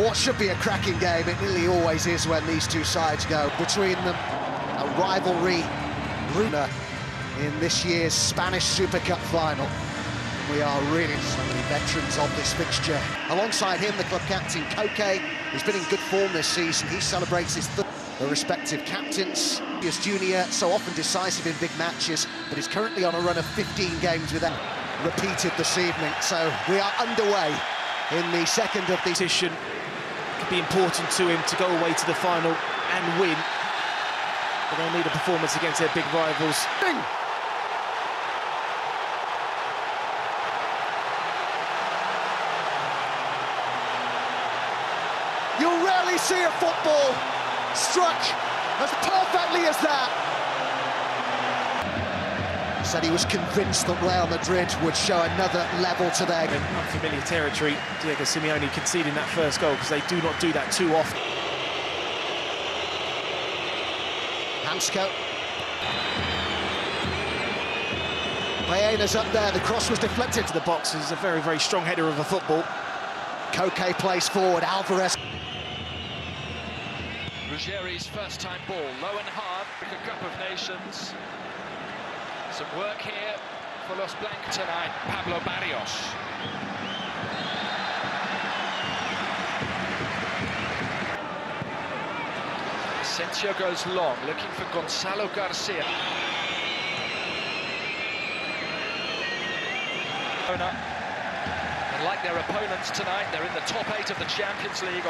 what should be a cracking game. It nearly always is when these two sides go between them. A rivalry in this year's Spanish Super Cup final. We are really so many veterans of this fixture. Alongside him, the club captain, Koke, who's been in good form this season. He celebrates his third. The respective captains. He is junior, so often decisive in big matches, but is currently on a run of 15 games without repeated this evening. So we are underway in the second of the competition. Could be important to him to go away to the final and win. But they'll need a performance against their big rivals. You'll rarely see a football struck as perfectly as that. Said he was convinced that Real Madrid would show another level to their... In unfamiliar territory, Diego Simeone conceding that first goal because they do not do that too often. Hansko. Baena's up there, the cross was deflected To the box is a very, very strong header of a football. Koke plays forward, Alvarez. Ruggeri's first-time ball, low and hard, the Cup of Nations. Some work here for Los Blancos tonight, Pablo Barrios. Asensio goes long, looking for Gonzalo Garcia. And like their opponents tonight, they're in the top 8 of the Champions League.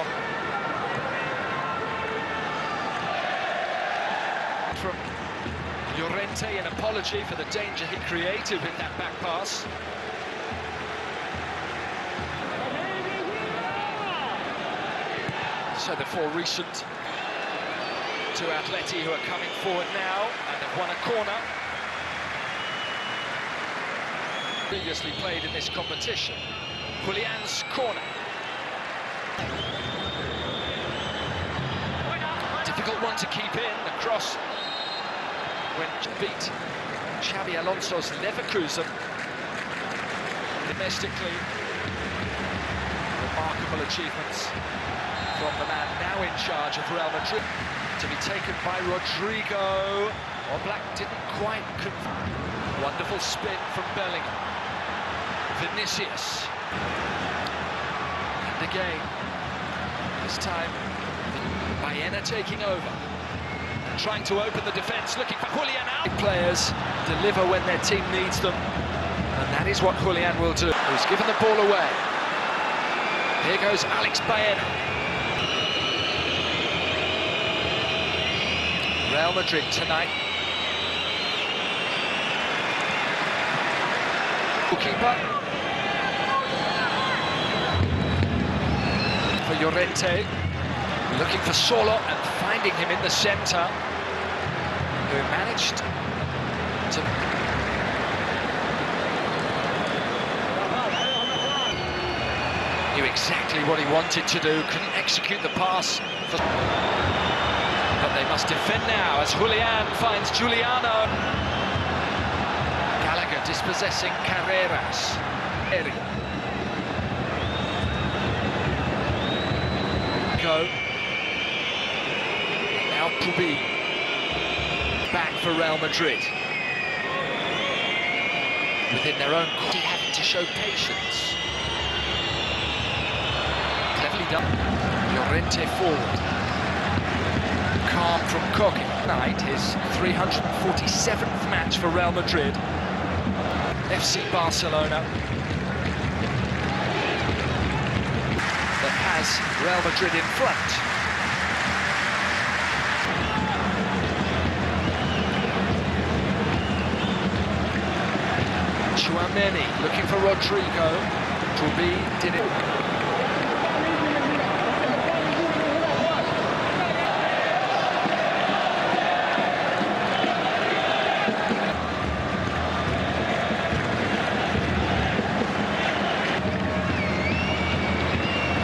From Llorente, an apology for the danger he created with that back pass. So the four recent to Atleti who are coming forward now and have won a corner. Previously played in this competition. Julian's corner. Difficult one to keep in, the cross when beat Xabi Alonso's Leverkusen domestically. Remarkable achievements from the man now in charge of Real Madrid. To be taken by Rodrigo. Oblak didn't quite confirm. Wonderful spin from Bellingham. Vinicius. And again, this time Baena taking over. Trying to open the defence, looking for Julian out. Players deliver when their team needs them, and that is what Julian will do. He's given the ball away. Here goes Alex Baena. Real Madrid tonight. Goalkeeper. For Llorente. Looking for Solo and finding him in the centre, who managed to... Knew exactly what he wanted to do, couldn't execute the pass. But they must defend now as Julian finds Giuliano. Gallagher dispossessing Carreras. Go. To be back for Real Madrid within their own court, having to show patience. Cleverly done. Llorente forward. Calm from Koke. Tonight his 347th match for Real Madrid. FC Barcelona that has Real Madrid in front. Chouameni looking for Rodrigo. Truby did it.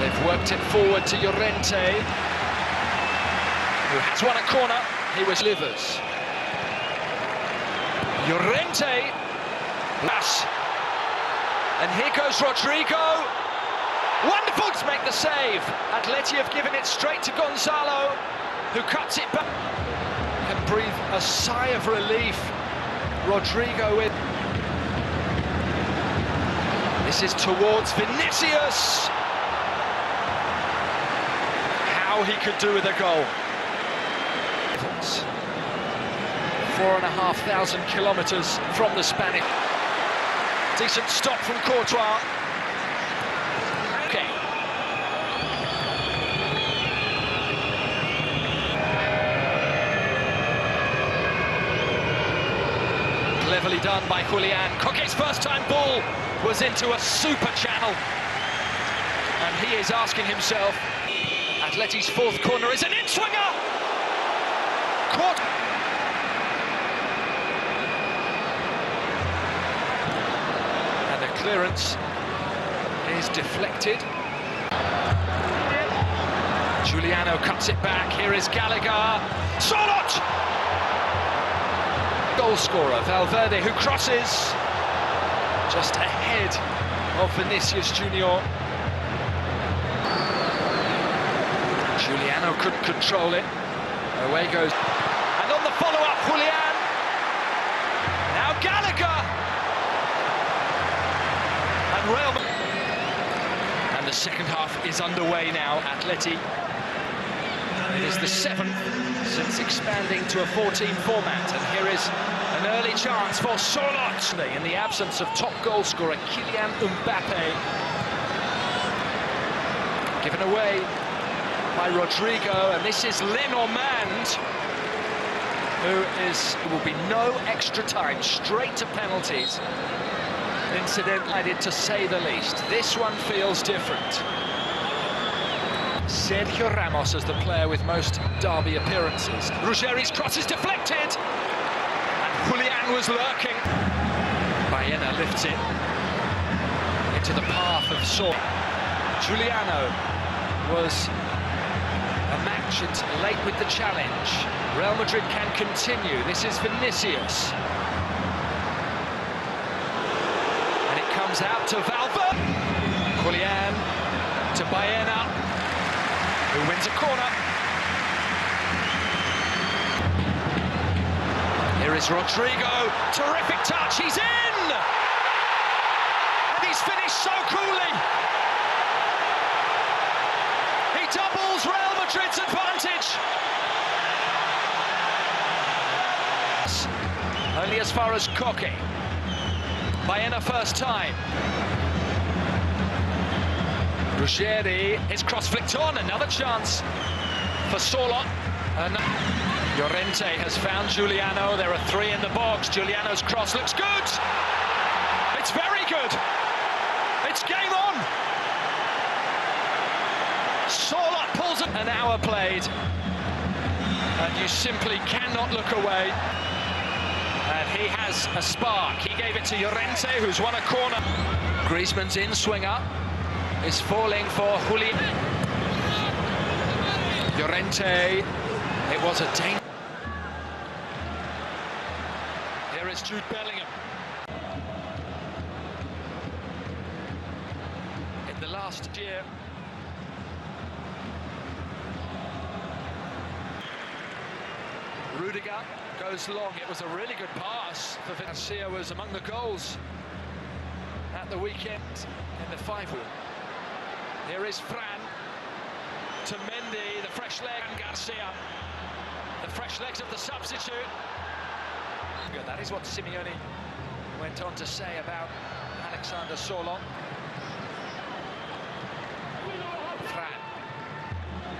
They've worked it forward to Llorente, who has won a corner. He was Livers. Llorente. And here goes Rodrigo. Wonderful to make the save. Atleti have given it straight to Gonzalo, who cuts it back. Can breathe a sigh of relief. Rodrigo with. This is towards Vinicius. How he could do with a goal. 4,500 kilometres from the Spanish. Decent stop from Courtois. Okay. Cleverly done by Julian. Coque's first-time ball was into a super channel. And he is asking himself, Atleti's fourth corner is an in-swinger! Caught. And the clearance is deflected. Giuliano cuts it back. Here is Gallagher. Solot! Goal scorer Valverde, who crosses just ahead of Vinicius Junior. Giuliano couldn't control it. Away goes. And on the follow-up, Julian. Now Gallagher. And Real. And the second half is underway now. Atleti. It is the 7th since expanding to a 14 format. And here is an early chance for Solot. In the absence of top goal scorer Kylian Mbappe. Given away by Rodrigo, and this is Lenormand, there will be no extra time, straight to penalties. Incident added, to say the least. This one feels different. Sergio Ramos as the player with most derby appearances. Ruggeri's cross is deflected, and Julian was lurking. Baena lifts it into the path of Saul. Giuliano was a match and late with the challenge. Real Madrid can continue. This is Vinicius. And it comes out to Valverde. Julian to Baena, who wins a corner. Here is Rodrigo. Terrific touch. He's in! And he's finished so coolly. He doubles Real Madrid's advantage. Only as far as Coque. Baena first time. Ruggeri, his cross flicked on, another chance for Solot. And Llorente has found Giuliano. There are 3 in the box. Giuliano's cross looks good. It's very good. It's game on. Solot pulls it. An hour played, and you simply cannot look away. And he has a spark. He gave it to Llorente, who's won a corner. Griezmann's in-swinger is falling for Julian. Llorente, it was a danger. Here is Jude Bellingham. In the last year, Rudiger goes long. It was a really good pass for Vinicius. Was among the goals at the weekend in the 5-1. Here is Fran to Mendy, the fresh leg, and Garcia. The fresh legs of the substitute. That is what Simeone went on to say about Alexander Solot. Fran.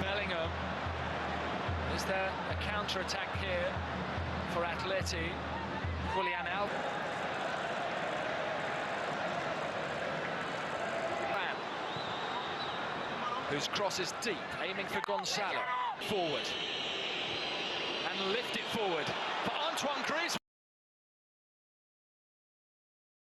Bellingham. Is there a counter-attack here for Atleti? Julian Alves. Fran, whose cross is deep, aiming for Gonzalo. Forward. And lift it forward for Antoine Griezmann.